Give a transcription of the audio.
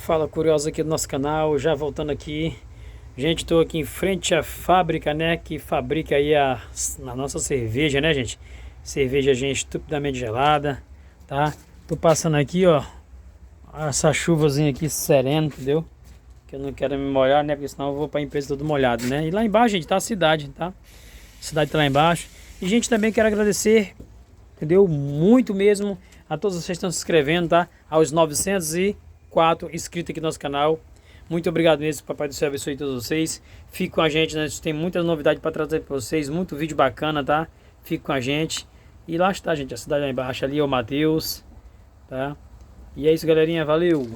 Fala curioso aqui do nosso canal, já voltando aqui. Gente, estou aqui em frente à fábrica, né, que fabrica aí a nossa cerveja, né, gente? Cerveja, gente, estupidamente gelada, tá? Tô passando aqui, ó, essa chuvazinha aqui serena, entendeu? Que eu não quero me molhar, né, porque senão eu vou pra empresa todo molhado, né? E lá embaixo, gente, tá a cidade, tá? A cidade tá lá embaixo. E, gente, também quero agradecer, entendeu? Muito mesmo a todos vocês que estão se inscrevendo, tá? Aos 904 inscritos aqui no nosso canal. Muito obrigado mesmo, Papai do Céu abençoe todos vocês. Fique com a gente, né? Tem muitas novidades para trazer para vocês, muito vídeo bacana, tá? Fique com a gente. E lá está, gente, a cidade lá embaixo, ali é o Matheus, tá? E é isso, galerinha, valeu!